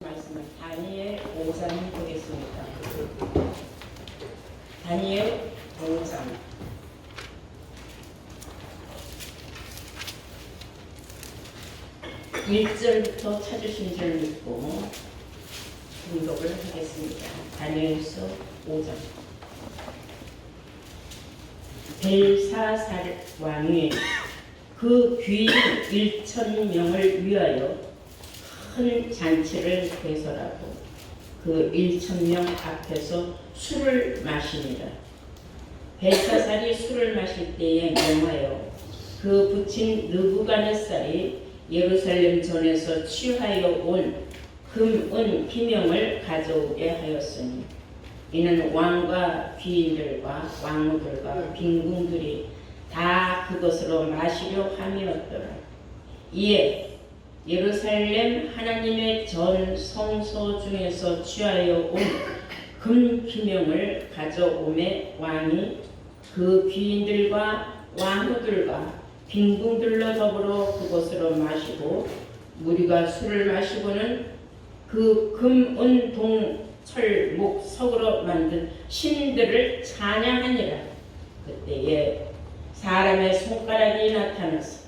말씀은 다니엘 5장이 되겠습니다. 다니엘 5장 1절부터 찾으신 줄 믿고 공독을 하겠습니다. 다니엘서 5장. 벨사살 왕이 그 귀인 1,000명을 위하여 큰 잔치를 개설하고 그 1,000명 앞에서 술을 마시니라. 벨사살이 술을 마실 때에 명하여 그 부친 느부갓네살이 예루살렘 전에서 취하여 온 금은 기명을 가져오게 하였으니 이는 왕과 귀인들과 왕후들과 빈궁들이 다 그것으로 마시려 함이었더라. 이에 예루살렘 하나님의 전 성소 중에서 취하여 온 금 기명을 가져오매 왕이 그 귀인들과 왕후들과 빈궁들로 더불어 그것으로 마시고 무리가 술을 마시고는 그 금, 은, 동, 철, 목, 석으로 만든 신들을 찬양하니라. 그때에 사람의 손가락이 나타나서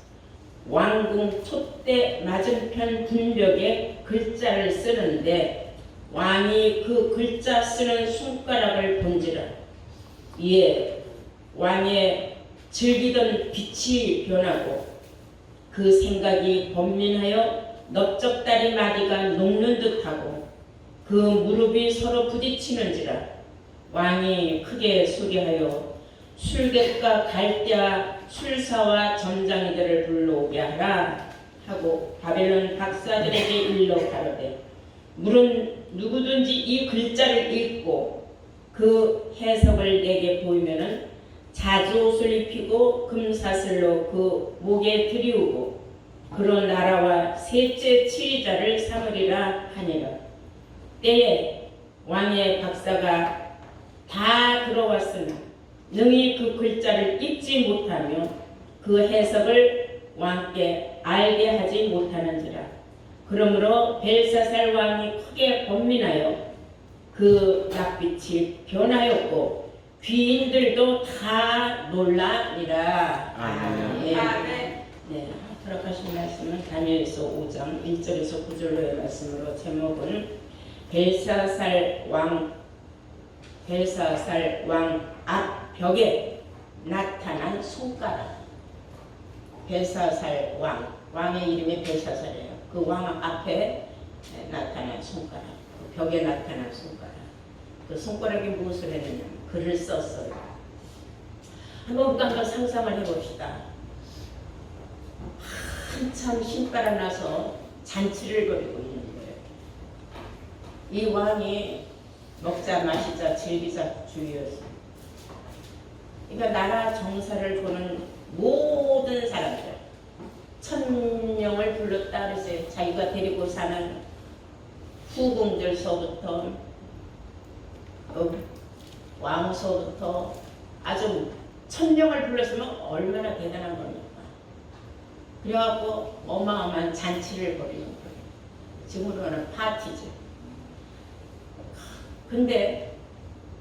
왕궁 촛대 맞은편 군벽에 글자를 쓰는데 왕이 그 글자 쓰는 손가락을 본지라. 이에 왕의 즐기던 빛이 변하고 그 생각이 번민하여 넓적다리 마디가 녹는 듯하고 그 무릎이 서로 부딪히는지라. 왕이 크게 소리하여 술객과 갈대와 술사와 점장이들을 불러오게 하라 하고 바벨론 박사들에게 일러 가로되 물은 누구든지 이 글자를 읽고 그 해석을 내게 보이면은 자주옷을 입히고 금사슬로 그 목에 들이우고 그런 나라와 셋째 치리자를 삼으리라 하니라. 때에 왕의 박사가 다 들어왔으나 능히 그 글자를 읽지 못하며 그 해석을 왕께 알게 하지 못하는지라. 그러므로 벨사살 왕이 크게 번민하여 그 낯빛이 변하였고 귀인들도 다 놀라니라. 아멘. 아멘. 네, 허락하신 말씀은 다니엘서 5장 1절에서 9절로의 말씀으로 제목은 벨사살 왕 앞 벽에 나타난 손가락. 벨사살 왕의 이름이 벨사살이에요. 그 왕 앞에 나타난 손가락, 그 벽에 나타난 손가락. 그 손가락이 무엇을 했느냐? 글을 썼어요. 한번 상상을 해봅시다. 한참 신바람 나서 잔치를 벌이고 있는 거예요. 이 왕이 먹자 마시자 즐기자 주의였어요. 그러니까 나라 정사를 보는 모든 사람들 1,000명을 불렀다 그랬어요. 자기가 데리고 사는 후궁들서부터 왕서부터 아주 1,000명을 불렀으면 얼마나 대단한 겁니까? 그래갖고 어마어마한 잔치를 벌이는 거예요. 지금으로는 파티죠. 근데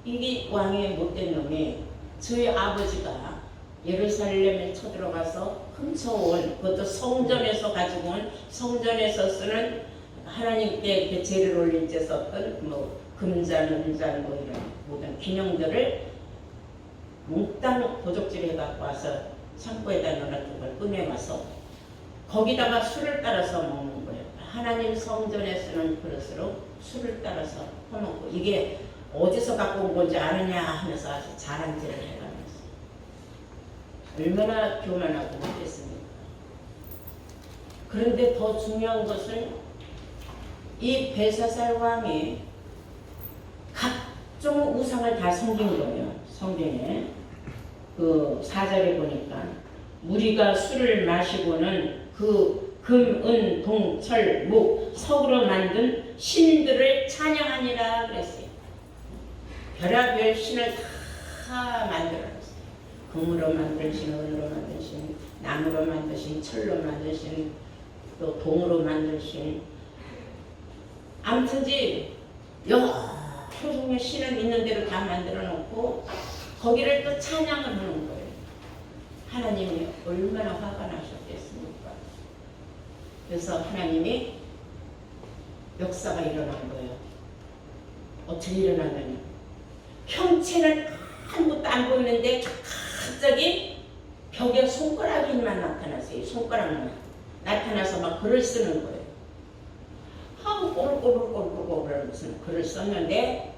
이게 왕의 못된 놈이 저희 아버지가 예루살렘에 쳐들어가서 훔쳐온 그것도 성전에서 가지고 온 성전에서 쓰는 하나님께 이렇게 제를 올릴 때 썼던 뭐 금잔, 은잔 뭐 이런 모든 기념들을 몽땅 도적질해 갖고 와서 창고에다 넣어놨던 걸 꺼내와서 거기다가 술을 따라서 먹는 거예요. 하나님 성전에 쓰는 그릇으로 술을 따라서 퍼놓고 이게 어디서 갖고 온 건지 아느냐 하면서 아주 자랑질을 해가면서 얼마나 교만하고 못됐습니까? 그런데 더 중요한 것은 이 벨사살 왕이 각종 우상을 다 섬긴 거예요. 성경에 그 4절에 보니까 무리가 술을 마시고는 그 금, 은, 동, 철, 목, 석으로 만든 신들을 찬양하니라 그랬어요. 별의별 신을 다 만들어놨어요. 금으로 만든 신, 은으로 만든 신, 나무로 만든 신, 철로 만든 신, 또 동으로 만든 신, 아무튼지 여러 종의 신을 있는 대로 다 만들어 놓고 거기를 또 찬양을 하는 거예요. 하나님이 얼마나 화가 나셨겠습니까? 그래서 하나님이 역사가 일어난 거예요. 어떻게 일어났느냐? 형체는 아무것도 안 보이는데 갑자기 벽에 손가락이만 나타났어요. 손가락만 나타나서 막 글을 쓰는 거예요. 하고 꼬불꼬불꼬불꼬불 무슨 글을 썼는데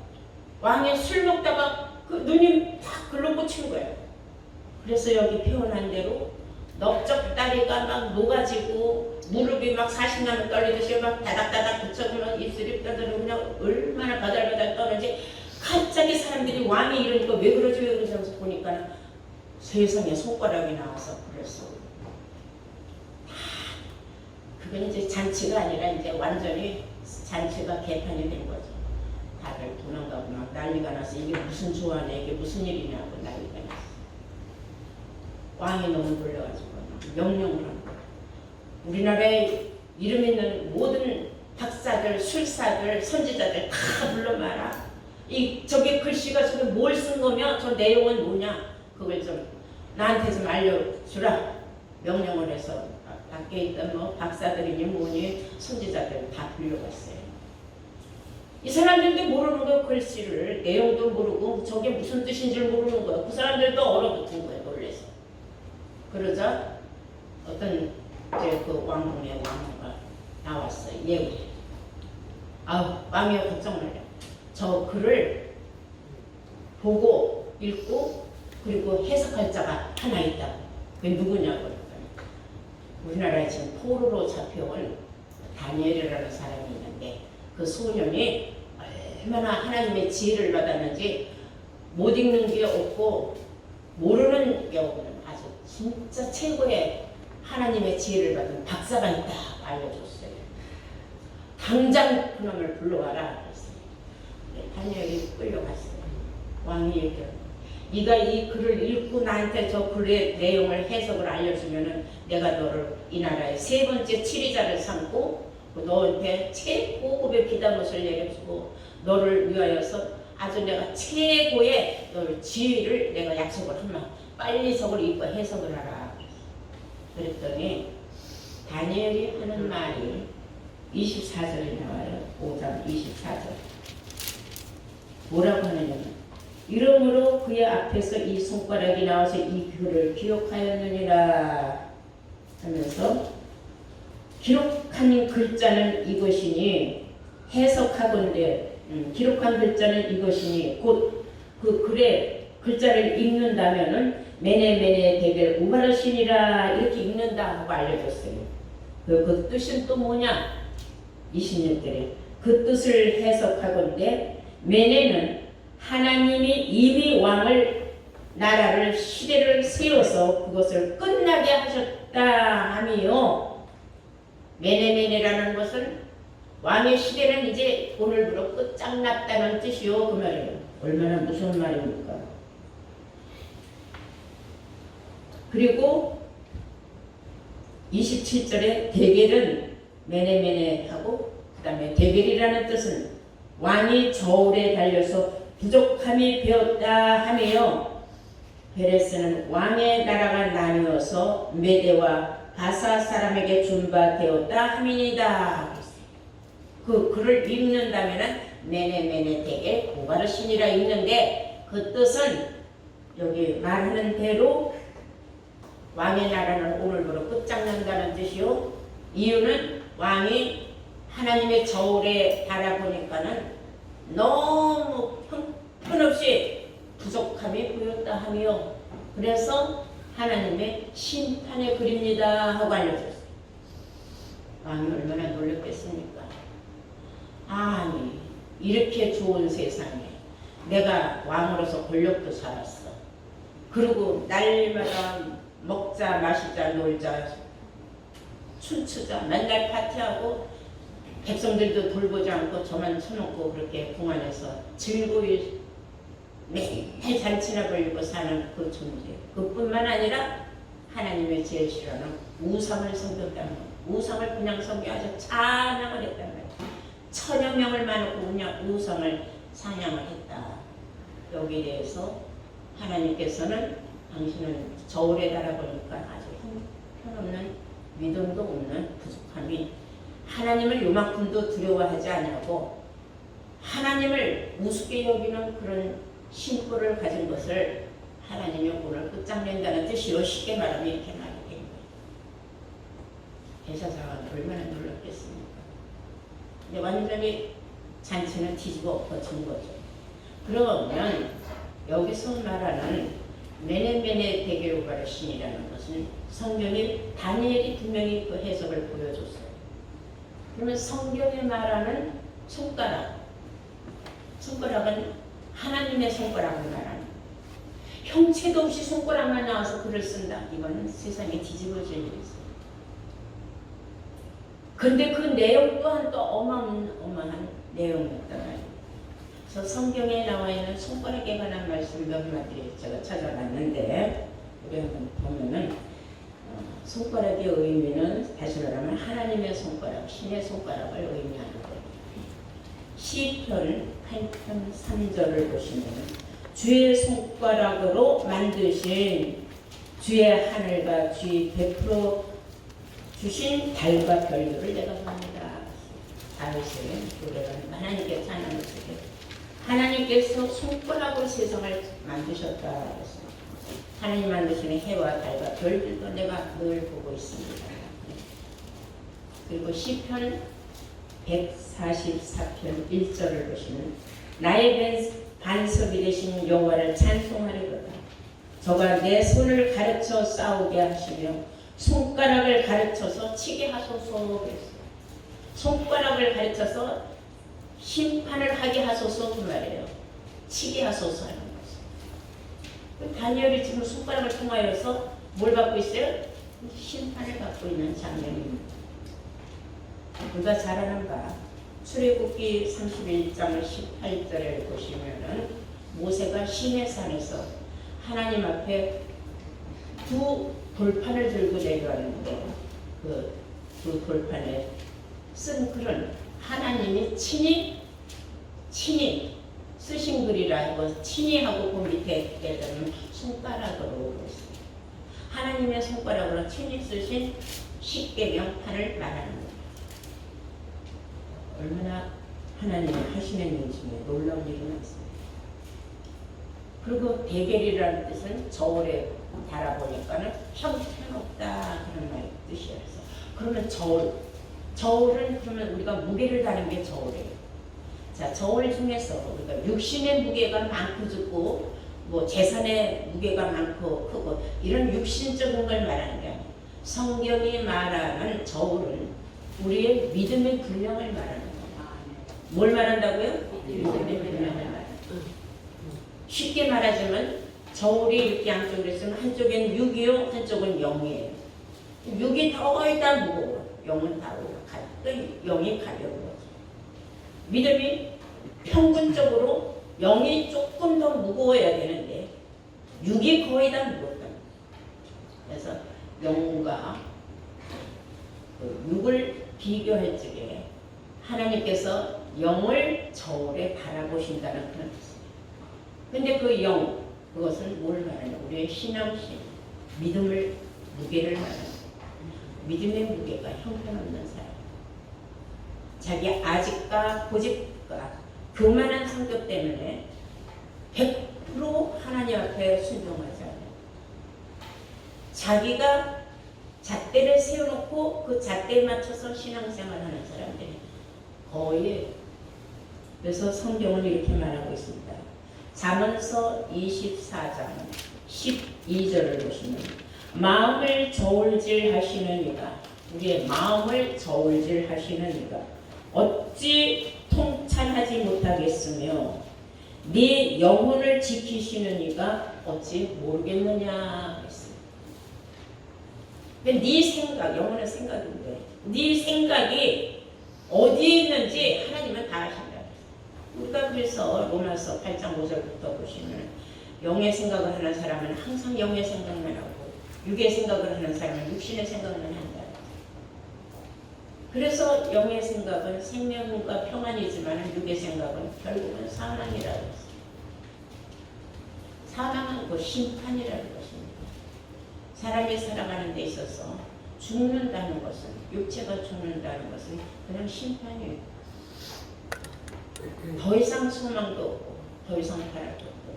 왕이 술 먹다가 그 눈이 탁 글로 꽂힌 거예요. 그래서 여기 표현한 대로 넓적다리가 막 녹아지고 무릎이 막 40나무 떨리듯이 막 다닥다닥 붙여주면 입술이 떠들고 그냥 얼마나 바달바달 떠는지 갑자기 사람들이 왕이 이러니까 왜 그러지 왜 그러지 하면서 보니까 세상에 손가락이 나와서 그랬어. 그건 이제 잔치가 아니라 이제 완전히 잔치가 개판이 된 거죠. 다들 도망가고 막 난리가 나서 이게 무슨 조화냐 이게 무슨 일이냐고 난리가 났어. 왕이 너무 놀라가지고 명령을 한 거야. 우리나라에 이름 있는 모든 박사들, 술사들, 선지자들 다 불러 말아. 저게 글씨가 저게 뭘 쓴 거며 저 내용은 뭐냐 그걸 좀 나한테 좀 알려주라 명령을 해서 밖에 있던 뭐 박사들이니 뭐니 선지자들 다 불려갔어요. 이 사람들도 모르는 거 글씨를 내용도 모르고 저게 무슨 뜻인지 모르는 거야. 그 사람들도 얼어붙은 거예요. 놀래서. 그러자 어떤 이제 그 왕궁의 왕후가 나왔어요. 예우에. 아우 왕이여 걱정 말라. 저 글을 보고 읽고 그리고 해석할 자가 하나 있다. 그게 누구냐고 그랬더니 우리나라에 지금 포로로 잡혀온 다니엘이라는 사람이 있는데 그 소년이 얼마나 하나님의 지혜를 받았는지 못 읽는 게 없고 모르는 경우는 아주 진짜 최고의 하나님의 지혜를 받은 박사가 있다 알려줬어요. 당장 그놈을 불러와라 그랬어요. 다니엘이 끌려갔어요. 왕이 얘기해요. 네가 이 글을 읽고 나한테 저 글의 내용을 해석을 알려주면은 내가 너를 이 나라의 세 번째 치리자를 삼고 너한테 최고급의 비단옷을 내려주고 너를 위하여서 아주 내가 최고의 너를 지위를 내가 약속을 한마 빨리 저걸 읽고 해석을 하라. 그랬더니 다니엘이 하는 말이 24절에 나와요. 5장 24절 뭐라고 하느냐면 이러므로 그의 앞에서 이 손가락이 나와서 이 글을 기록하였느니라 하면서 기록한 글자는 이것이니 해석하건대 기록한 글자는 이것이니 곧 그 글의 글자를 읽는다면은 메네메네 대겔 우바르신이라 이렇게 읽는다 하고 알려줬어요. 그 뜻은 또 뭐냐? 20년대에 그 뜻을 해석하건대 메네는 하나님이 이미 왕을 나라를 시대를 세워서 그것을 끝나게 하셨다 함이요. 메네메네라는 것은 왕의 시대는 이제 오늘부로 끝장났다는 뜻이요. 그 말이에요. 얼마나 무서운 말입니까? 그리고 27절에 대겔은 메네메네하고 그 다음에 대겔이라는 뜻은 왕이 저울에 달려서 부족함이 되었다 하며 베레스는 왕의 나라가 나뉘어서 메대와 바사 사람에게 준바되었다 함이니이다. 그 글을 읽는다면은 메네메네 대겔 우바르신이라 읽는데 그 뜻은 여기 말하는 대로 왕의 나라는 오늘부로 끝장난다는 뜻이요. 이유는 왕이 하나님의 저울에 달아보니까는 너무 형편없이 부족함이 보였다 하며 그래서 하나님의 심판의 글입니다 하고 알려줬어요. 왕이 얼마나 놀랐겠습니까? 아니 이렇게 좋은 세상에 내가 왕으로서 권력도 살았어. 그리고 날마다 먹자 마시자 놀자 춤추자 맨날 파티하고 백성들도 돌보지 않고 저만 쳐놓고 그렇게 궁 안에서 즐거이 매일 잔치나 벌리고 사는 그 존재. 그뿐만 아니라 하나님의 제일 싫어하는 우상을 섬겼다는 거. 우상을 그냥 섬겨 아주 찬양을 했단 말이야. 천여 명을 많고 우상을 사냥을 했다. 여기에 대해서 하나님께서는 당신은 저울에 달아보니까 아주 형편없는 믿음도 없는 부족함이 하나님을 요만큼도 두려워하지 않냐고 하나님을 우습게 여기는 그런 심보를 가진 것을 하나님이 오늘 끝장낸다는 뜻으로 쉽게 말하면 이렇게 말하게 된 거예요. 대사사가 얼마나 놀랐겠습니까? 근데 완전히 잔치는 뒤집어 엎어진 거죠. 그러면 여기서 말하는 메네메네 데게오바르 신이라는 것은 성경이 다니엘이 분명히 그 해석을 보여줬어요. 그러면 성경에 말하는 손가락은 하나님의 손가락을 말하는 형체도 없이 손가락만 나와서 글을 쓴다. 이거는 세상에 뒤집어질 일이 있어요. 근데 그 내용 또한 또 어마어마한 내용이었단 말이에요. 그래서 성경에 나와 있는 손가락에 관한 말씀 몇 마디 제가 찾아봤는데 우리 한번 보면은 손가락의 의미는 다시 말하면 하나님의 손가락, 신의 손가락을 의미하는 거예요. 시편 8편 3절을 보시면 주의 손가락으로 만드신 주의 하늘과 주의 베풀어 주신 달과 별들을 내가 봅니다. 다윗의 노래는 하나님께 찬양을 주게 하나님께서 손가락으로 세상을 만드셨다. 그래서 하나님 만드시는 해와 달과 별들도 내가 늘 보고 있습니다. 그리고 시편 144편 1절을 보시면 나의 반석이 되신 여호와를 찬송하리로다. 저가 내 손을 가르쳐 싸우게 하시며 손가락을 가르쳐서 치게 하소서 그랬어요. 손가락을 가르쳐서 심판을 하게 하소서 그 말이에요. 치게 하소서 하는 거죠. 다니엘이 지금 손가락을 통하여서 뭘 받고 있어요? 심판을 받고 있는 장면입니다. 우리가 잘 아는 바 출애굽기 31장 18절을 보시면은 모세가 시내산에서 하나님 앞에 두 돌판을 들고 내려왔는데 그 돌판에 쓴 글은 하나님이 친히 쓰신 글이라 하고 친히 하고 그 밑에 대자는 손가락으로 있습니다. 하나님의 손가락으로 친히 쓰신 십계명판을 말하는 겁니다. 얼마나 하나님이 하시는 일 중에 놀라운 일이 많습니다. 그리고 대결이라는 뜻은 저울에 달아보니까는 형편없다 그런 말 뜻이어서 그러면 저울은 그러면 우리가 무게를 다는 게 저울이에요. 자, 저울 중에서 우리가 육신의 무게가 많고 적고 뭐 재산의 무게가 많고 크고 이런 육신적인 걸 말하는 게 아니에요. 성경이 말하는 저울은 우리의 믿음의 분량을 말하는 거예요. 뭘 말한다고요? 믿음의 분량을 말하는 거예요. 쉽게 말하자면 저울이 이렇게 양쪽으로 있으면 한쪽엔 6이요, 한쪽은 0이에요. 6이 거의 다 무거워. 0은 다 또 0이 가벼운 거죠. 믿음이 평균적으로 0이 조금 더 무거워야 되는데 6이 거의 다 무겁다. 그래서 0과 6을 비교할 적에 하나님께서 0을 저울에 바라보신다는 그런 뜻입니다. 근데 그 0, 그것은 뭘 말하냐? 우리의 신앙심, 믿음을, 무게를 말하는 믿음의 무게가 형편없는 사람. 자기 아직과 고집과 교만한 성격 때문에 100% 하나님 앞에 순종하지 않아요. 자기가 잣대를 세워놓고 그 잣대에 맞춰서 신앙생활을 하는 사람들이 거의 그래서 성경은 이렇게 말하고 있습니다. 잠언서 24장 12절을 보시면 마음을 저울질 하시는 이가 우리의 마음을 저울질 하시는 이가 어찌 통찰하지 못하겠으며 네 영혼을 지키시는 이가 어찌 모르겠느냐 했습니다. 네 생각, 영혼의 생각인데 네 생각이 어디에 있는지 하나님은 다 아신다. 우리가 그래서 로마서 8장 5절부터 보시면 영의 생각을 하는 사람은 항상 영의 생각만 하고 육의 생각을 하는 사람은 육신의 생각만 한다. 그래서 영의 생각은 생명과 평안이지만 육의 생각은 결국은 사망이라고 했어요. 사망은 곧 심판이라는 것입니다. 사람이 살아가는 데 있어서 죽는다는 것은, 육체가 죽는다는 것은 그냥 심판이에요. 더 이상 소망도 없고 더 이상 바랄도 없고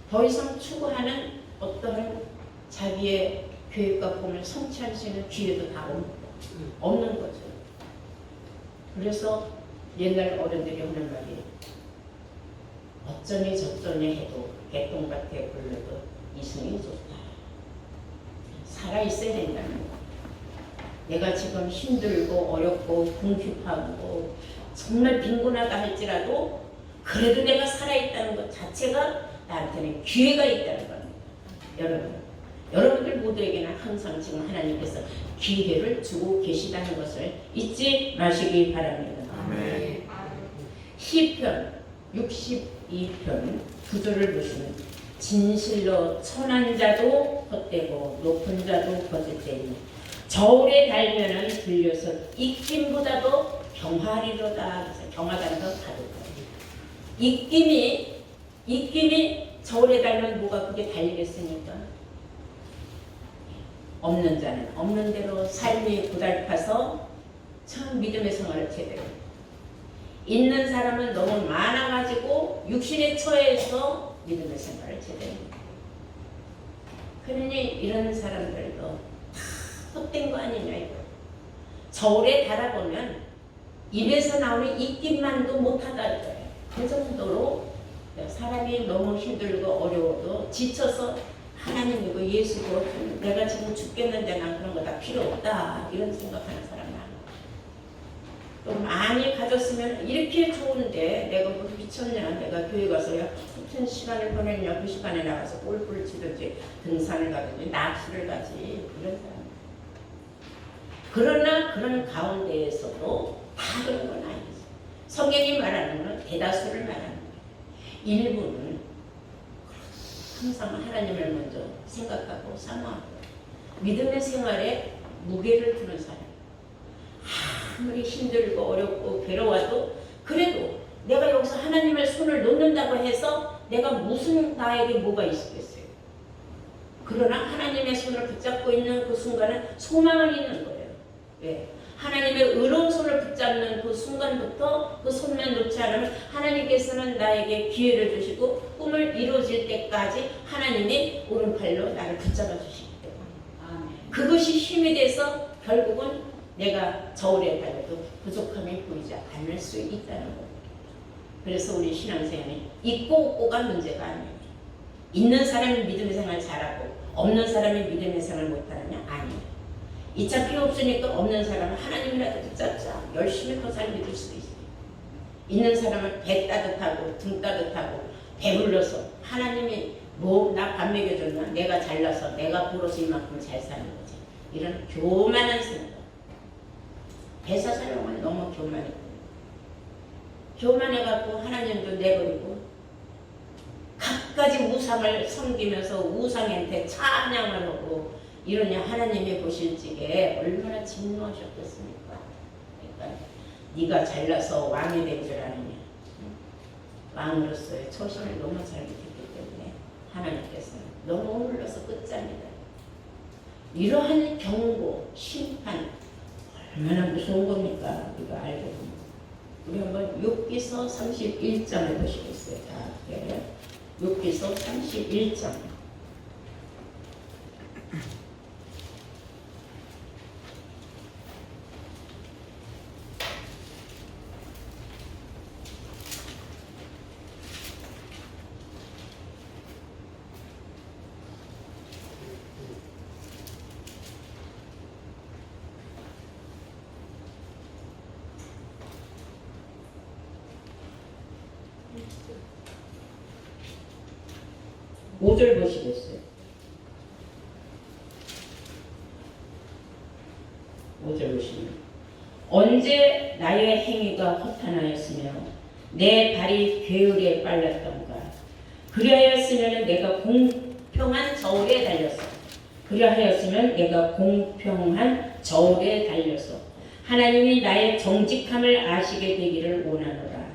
더 이상 추구하는 어떠한 자기의 계획과 꿈을 성취할 수 있는 기회도 다 없는 거죠. 그래서 옛날 어른들이 하는 말이 어쩌니 저쩌니 해도 개똥밭에 굴러도 이승이 좋다. 살아있어야 된다는 거. 내가 지금 힘들고 어렵고 궁핍하고 정말 빈곤하다 할지라도 그래도 내가 살아있다는 것 자체가 나한테는 기회가 있다는 겁니다. 여러분들 모두에게는 항상 지금 하나님께서 기회를 주고 계시다는 것을 잊지 마시기 바랍니다. 아멘. 시편 62편 9절을 보시면 진실로 천한 자도 헛되고 높은 자도 거짓되니 저울에 달면은 들려서 익힘보다도 경하리로다. 경하다는 건 가득하다. 익힘이 저울에 달면 뭐가 그게 달리겠습니까? 없는 자는 없는 대로 삶이 고달파서 참 믿음의 생활을 제대로 있는 사람은 너무 많아가지고 육신에 처해서 믿음의 생활을 제대로 그러니 이런 사람들도 다 헛된 거 아니냐 이거. 저울에 달아보면 입에서 나오는 입김만도 못하다 이거예요. 그 정도로 사람이 너무 힘들고 어려워도 지쳐서 하나님이고 예수고 내가 지금 죽겠는데 난 그런 거 다 필요 없다 이런 생각하는 사람 많아. 또 많이 가졌으면 이렇게 좋은데 내가 뭐 미쳤냐, 내가 교회 가서 무슨 시간을 보냈냐, 그 시간에 나가서 골프를 치든지 등산을 가든지 낚시를 가지 이런 사람. 그러나 그런 가운데에서도 다 그런 건 아니죠. 성경이 말하는 건 대다수를 말하는 거예요. 일부는 항상 하나님을 먼저 생각하고 사모하고 믿음의 생활에 무게를 두는 사람. 아무리 힘들고 어렵고 괴로워도 그래도 내가 여기서 하나님의 손을 놓는다고 해서 내가 무슨 나에게 뭐가 있겠어요. 그러나 하나님의 손을 붙잡고 있는 그 순간은 소망을 있는 거예요. 왜? 하나님의 의로운 손을 붙잡는 그 순간부터 그 손만 놓지 않으면 하나님께서는 나에게 기회를 주시고 꿈을 이루어질 때까지 하나님이 오른팔로 나를 붙잡아 주시기 때문에 그것이 힘이 돼서 결국은 내가 저울에 달려도 부족함이 보이지 않을 수 있다는 겁니다. 그래서 우리 신앙생활이 있고 없고가 문제가 아니에요. 있는 사람이 믿음의 생활 잘하고 없는 사람이 믿음의 생활 못하느냐? 아니에요. 이차 필요 없으니까 없는 사람은 하나님이라도 붙잡자. 열심히 더 잘 믿을 수도 있어요. 있는 사람은 배 따뜻하고 등 따뜻하고 배불러서 하나님이 뭐 나 밥 먹여줬나? 내가 잘나서 내가 벌어서 이만큼 잘 사는 거지. 이런 교만한 생각. 배사 사용은 너무 교만했고 교만해갖고 하나님도 내버리고 갖가지 우상을 섬기면서 우상한테 찬양을 하고 이러냐 하나님이 보실 적에 얼마나 진노하셨겠습니까? 그러니까 네가 잘나서 왕이 된 줄 아느냐. 왕으로서의 초심을 너무 잘 믿기 때문에 하나님께서는 너무 흘러서 끝장이다. 이러한 경고, 심판 얼마나 무서운 겁니까? 우리가 알게 됩니다. 우리 한번 욥기서 31장을 보시겠어요? 다 함께. 욥기서 31장. 오절 보시겠어요? 5절 보시면 언제 나의 행위가 허탄하였으며 내 발이 게으르에 빨랐던가. 그리하였으면 내가 공평한 저울에 달렸어. 그리하였으면 내가 공평한 저울에 달려서 하나님이 나의 정직함을 아시게 되기를 원하노라.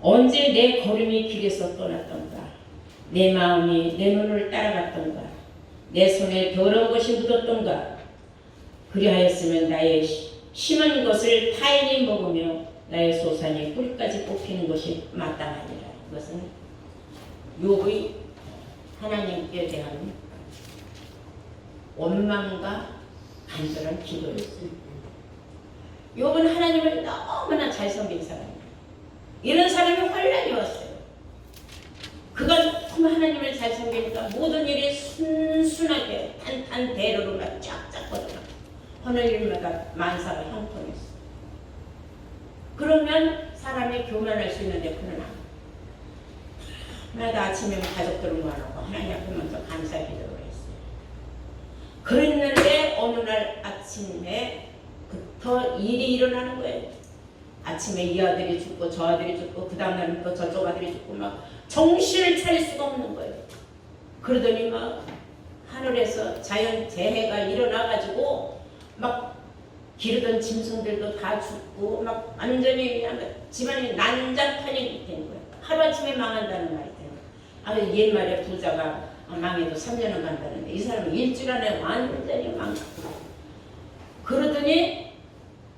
언제 내 걸음이 길에서 떠났던가, 내 마음이 내 눈을 따라갔던가, 내 손에 더러운 것이 묻었던가. 그리하였으면 나의 심은 것을 타인이 먹으며 나의 소산이 뿌리까지 뽑히는 것이 마땅하니라. 이것은 욥의 하나님께 대한 원망과 간절한 기도였어요. 욥은 하나님을 너무나 잘 섬긴 사람이에요. 이런 사람이 혼란이 왔어요. 그가 조금 하나님을 잘 섬기니까 모든 일이 순순하게 탄탄대로로만 쫙쫙 뻗어가. 어느 일마다 만사가 형통했어. 그러면 사람이 교만할 수 있는데 그는 안. 날마다 아침에 가족들을 모아놓고 하나님 앞에 먼저 감사 기도를 했어요. 그랬는데 어느 날 아침에부터 일이 일어나는 거예요. 아침에 이 아들이 죽고 저 아들이 죽고 그 다음 날은 또 저쪽 아들이 죽고 막 정신을 차릴 수가 없는 거예요. 그러더니 막 하늘에서 자연 재해가 일어나가지고 막 기르던 짐승들도 다 죽고 막 완전히 집안이 난장판이 된 거예요. 하루아침에 망한다는 말이 돼요. 옛말에 부자가 망해도 3년은 간다는데 이 사람은 일주일 안에 완전히 망했고 그러더니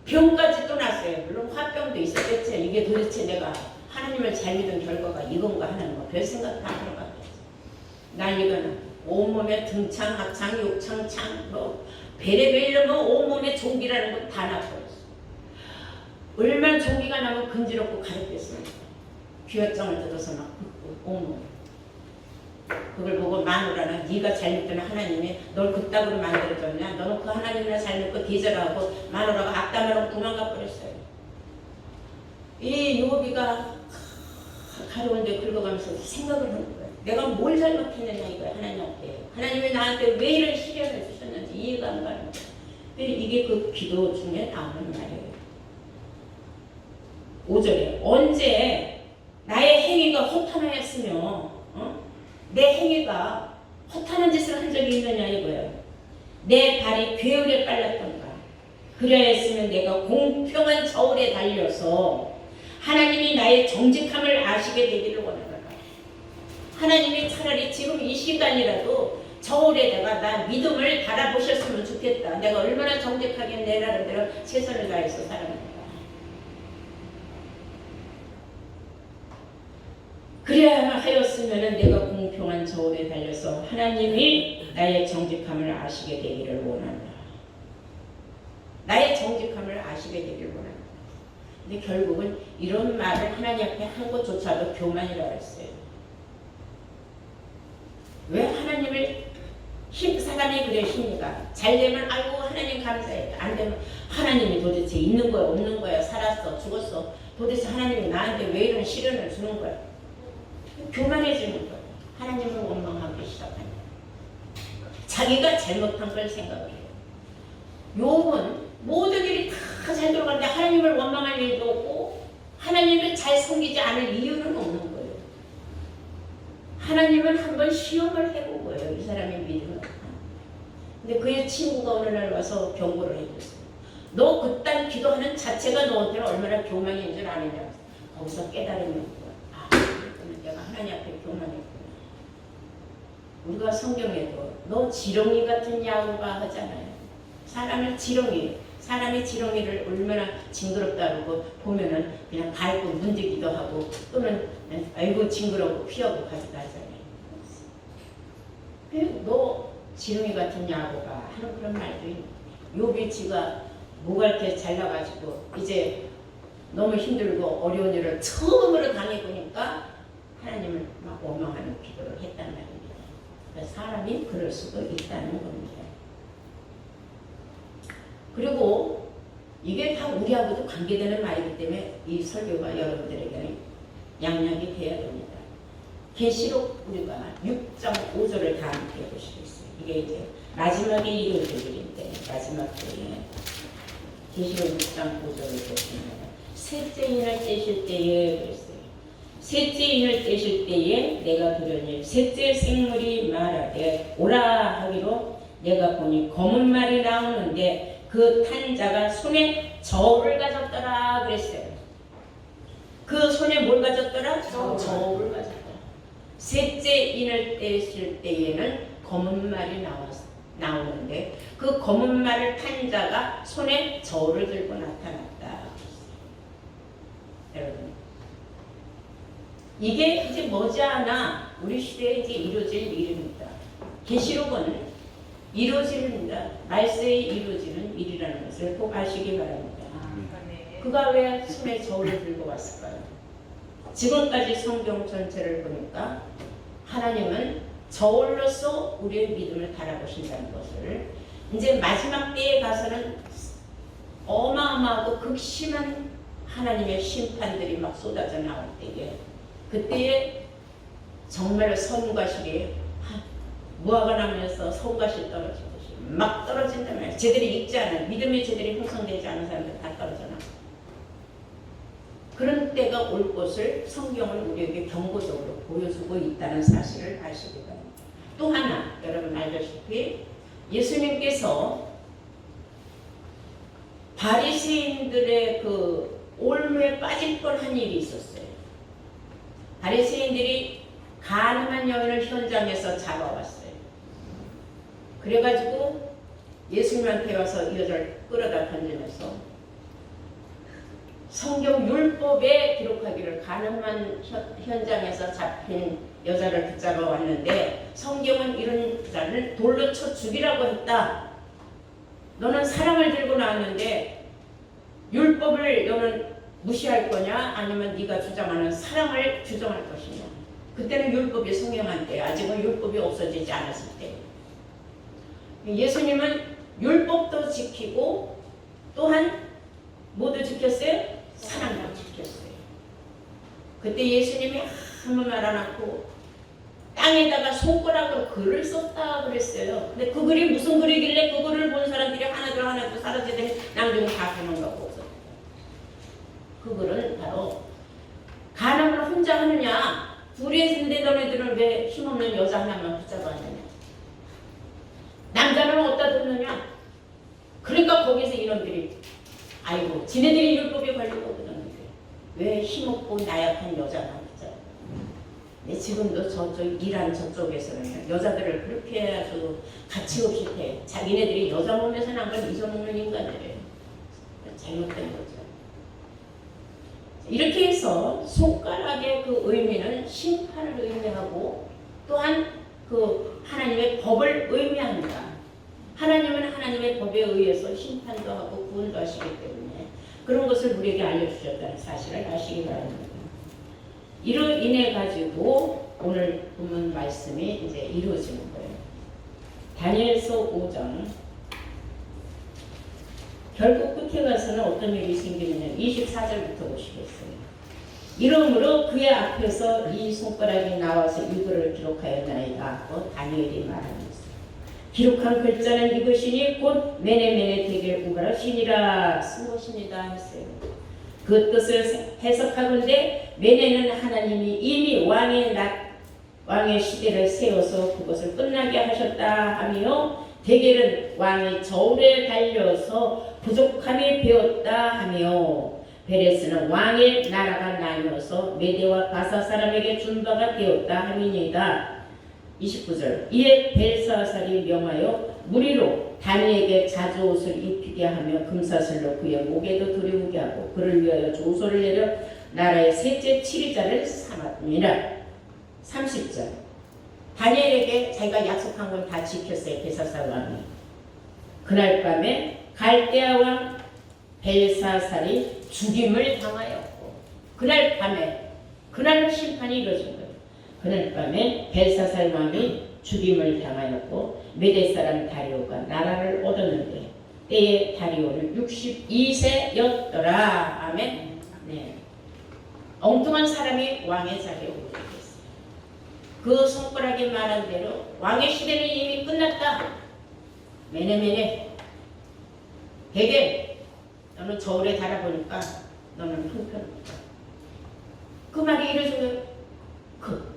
병까지 또 났어요. 물론 화병도 있었겠지. 이게 도대체 내가 하나님을 잘 믿은 결과가 이건가 하는 거 별 생각 다 들어갔겠지. 난리가는 온몸에 등창, 하창, 욕창, 창, 뭐 베레벨 뭐 온몸에 종기라는 거 다 나버렸어. 얼마나 종기가 나면 근지럽고 가렵겠습니까? 귀어장을 뜯어서 막 온몸. 그걸 보고 마누라는 네가 잘 믿던 하나님이 널 그따구로 만들어줬냐? 너는 그 하나님이나 잘 믿고 기절하고 마누라가 악담하라고 도망가 버렸어요. 이 욥이가 가려운데 긁어가면서 생각을 하는 거예요. 내가 뭘 잘못했느냐 이거야 하나님 앞에. 하나님이 나한테 왜 이런 시련을 주셨는지 이해가 안 가는 거예요. 이게 그 기도 중에 나오는 말이에요. 5절에 언제 나의 행위가 허탄하였으며 내 행위가 허탄한 짓을 한 적이 있느냐 이거예요. 내 발이 괴울에 빨랐던가. 그리하였으면 내가 공평한 저울에 달려서 하나님이 나의 정직함을 아시게 되기를 원하노라. 하나님이 차라리 지금 이 시간이라도 저울에다가 나 믿음을 달아보셨으면 좋겠다. 내가 얼마나 정직하게 내 나름대로 최선을 다해서 살았는가. 그래야 하였으면 내가 공평한 저울에 달려서 하나님이 나의 정직함을 아시게 되기를 원한다. 나의 정직함을 아시게 되기를 원한다. 근데 결국은 이런 말을 하나님 앞에 한 것조차도 교만이라고 했어요. 왜 하나님을 사람이 그래 힘이가 잘 되면 아이고 하나님 감사해. 안 되면 하나님이 도대체 있는 거야 없는 거야 살았어 죽었어 도대체 하나님이 나한테 왜 이런 시련을 주는 거야. 교만해지는 거예요. 하나님을 원망하기 시작하는 자기가 잘못한 걸 생각해요. 욥은 모든 일이 다 잘 들어가는데 하나님을 원망할 일도 없고 하나님을 잘 섬기지 않을 이유는 없는 거예요. 하나님은 한번 시험을 해본 거예요. 이 사람의 믿음을. 근데 그의 친구가 어느 날 와서 경고를 해줬어요. 너 그딴 기도하는 자체가 너한테는 얼마나 교만인 줄 아느냐. 거기서 깨달음이 없고 내가 하나님 앞에 교만했구나. 우리가 성경에도 너 지렁이 같은 야구가 하잖아요. 사람의 지렁이를 얼마나 징그럽다 그러고 보면은 그냥 밟고 문지기도 하고 또는 아이고 징그럽고 피하고 가기도 하잖아요. 너 지렁이 같은 야구가 하는 그런 말도 있는 욥이 지가 뭐가 이렇게 잘나가지고 이제 너무 힘들고 어려운 일을 처음으로 당해보니까 하나님을 막 원망하는 기도를 했단 말입니다. 그래서 사람이 그럴 수도 있다는 겁니다. 그리고 이게 다 우리하고도 관계되는 말이기 때문에 이 설교가 여러분들에게는 양약이 돼야 됩니다. 계시록 우리가 6장 5절을 다 함께 보시겠어요. 이게 이제 마지막에 이룰 일인데 마지막 때에 계시록 6장 5절을 보시면 셋째 인을 떼실 때에 그랬어요. 셋째 인을 떼실 때에 내가 들으니 셋째 생물이 말하되 오라 하기로 내가 보니 검은 말이 나오는데 그 탄자가 손에 저울을 가졌더라 그랬어요. 그 손에 뭘 가졌더라? 저울을 가졌더라. 셋째 인을 떼실 때에는 검은 말이 나오는데 그 검은 말을 탄 자가 손에 저울을 들고 나타났다. 여러분, 이게 이제 머지않아 우리 시대에 이제 이루어질 일입니다. 계시록은 이루어집니다. 말세에 이루어지는 일이라는 것을 꼭 아시기 바랍니다. 그가 왜 손에 저울을 들고 왔을까요? 지금까지 성경 전체를 보니까 하나님은 저울로서 우리의 믿음을 바라보신다는 것을, 이제 마지막 때에 가서는 어마어마하고 극심한 하나님의 심판들이 막 쏟아져 나올 때에, 그때에 정말 선과 실이 무화과 나무에서 선과 실 떨어지듯이 막 떨어진단 말이에요. 제대로 읽지 않은, 믿음이 제대로 형성되지 않은 사람들 다 떨어져 나와. 그런 때가 올 것을 성경은 우리에게 경고적으로 보여주고 있다는 사실을 아시기 바랍니다. 또 하나, 여러분 알다시피 예수님께서 바리새인들의 그 올무에 빠질 뻔한 일이 있었어요. 바리새인들이 가늠한 여인을 현장에서 잡아왔어요. 그래가지고 예수님한테 와서 이 여자를 끌어다 던지면서 성경 율법에 기록하기를 가늠한 현장에서 잡힌 여자를 붙잡아 왔는데 성경은 이런 자를 돌로 쳐 죽이라고 했다. 너는 사랑을 들고 나왔는데 율법을 너는 무시할 거냐, 아니면 네가 주장하는 사랑을 주장할 것이냐. 그때는 율법이 성행한 때, 아직은 율법이 없어지지 않았을 때. 예수님은 율법도 지키고 또한 뭐도 지켰어요? 사랑도 지켰어요. 그때 예수님이 아무 말 안 하고 땅에다가 손가락으로 글을 썼다 그랬어요. 근데 그 글이 무슨 글이길래 그 글을 본 사람들이 하나둘 사라지더니 나중에 다 도망가고 없었어요. 그 글은 바로 가늠을 혼자 하느냐, 둘이 했는데 너네들은 왜 힘없는 여자 하나만 붙잡아왔느냐, 남자는 어디다 뒀느냐. 그러니까 거기서 이놈들이 아이고 지네들이 율법에 걸리고 그러는데 왜 힘없고 나약한 여자만 붙잡아. 근데 지금도 저쪽 이란 저쪽에서는 여자들을 그렇게 아주 가치없이 해. 자기네들이 여자 몸에서 난 걸 잊어먹는 인간들이에요. 잘못된 거죠. 이렇게 해서 손가락의 그 의미는 심판을 의미하고 또한 그 하나님의 법을 의미합니다. 하나님은 하나님의 법에 의해서 심판도 하고 구원도 하시기 때문에 그런 것을 우리에게 알려주셨다는 사실을 아시기 바랍니다. 이로 인해 가지고 오늘 본문 말씀이 이제 이루어지는 거예요. 다니엘서 5장 결국 끝에 가서는 어떤 일이 생기느냐, 24절부터 보시겠어요. 이러므로 그의 앞에서 이 손가락이 나와서 이거를 기록하였나이다. 다니엘이 말합니다. 기록한 글자는 이것이니 곧 메네메네 데겔 우바라시니라 쓴 것입니다 했어요. 그 뜻을 해석하건대 메네는 하나님이 이미 왕의 시대를 세워서 그것을 끝나게 하셨다 하며, 데겔은 왕이 저울에 달려서 부족함이 되었다 하며, 베레스는 왕의 나라가 나뉘어서 메대와 바사 사람에게 준 바가 되었다 함이니이다. 29절 이에 벨사살이 명하여 무리로 다니에게 자주 옷을 입히게 하며 금사슬로 그의 목에도 들이우게 하고 그를 위하여 조소를 내려 나라의 셋째 치리자를 삼았느니라. 30절 다니엘에게 자기가 약속한 건 다 지켰어요. 벨사살 왕이. 그날 밤에 갈대아 왕 벨사살이 죽임을 당하였고, 그날 밤에 그날로 심판이 이루어진 거예요. 그날 밤에 벨사살 왕이 죽임을 당하였고 메대 사람 다리오가 나라를 얻었는데 때에 다리오는 62세였더라. 아멘. 네. 엉뚱한 사람이 왕의 자리에 오르게 됐어요. 그 손가락이 말한 대로 왕의 시대는 이미 끝났다. 메네메네 데겔 너는 저울에 달아보니까 너는 형편없다. 그 말이 이래서 그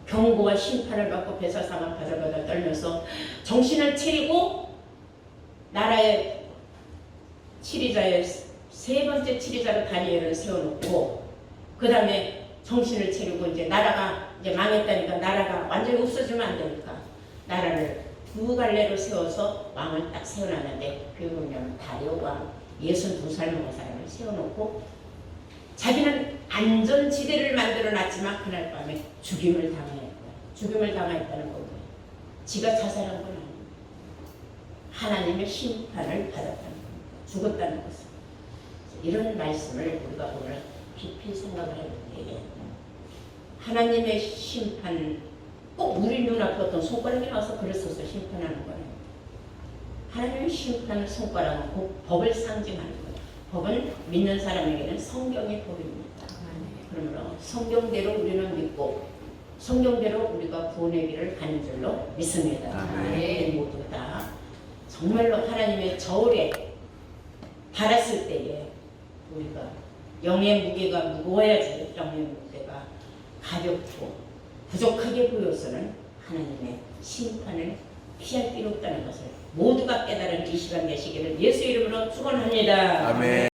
경고와 심판을 받고 벨사살만 바들바들 떨면서 정신을 차리고 나라의 치리자의 세 번째 치리자로 다니엘을 세워놓고 그 다음에 정신을 차리고 이제 나라가 이제 망했다니까 나라가 완전히 없어지면 안 되니까 나라를 두 갈래로 세워서 왕을 딱 세워놨는데 그게 뭐냐면 다리오 왕 62살 먹은 사람을 세워놓고 자기는 안전지대를 만들어놨지만 그날 밤에 죽임을 당했던 거야. 죽임을 당했다는 건 뭐야? 지가 자살한 건 아니야. 하나님의 심판을 받았다는 겁니다. 죽었다는 것은. 이런 말씀을 우리가 오늘 깊이 생각을 해볼때 하나님의 심판 꼭 우리 눈앞에 어떤 손가락이 나와서 그랬어서 심판하는 거예요. 하나님의 심판은 손가락은 꼭 법을 상징하는 거예요. 법은 믿는 사람에게는 성경의 법입니다. 그러므로 성경대로 우리는 믿고 성경대로 우리가 구원의 길을 가는 줄로 믿습니다. 우리 모두 다 정말로 하나님의 저울에 달았을 때에 우리가 영의 무게가 무거워야지 영의 무게가 가볍고 부족하게 보여서는 하나님의 심판을 피할 길이 없다는 것을 모두가 깨달은 이 시간 되시기를 예수 이름으로 축원합니다. 아멘.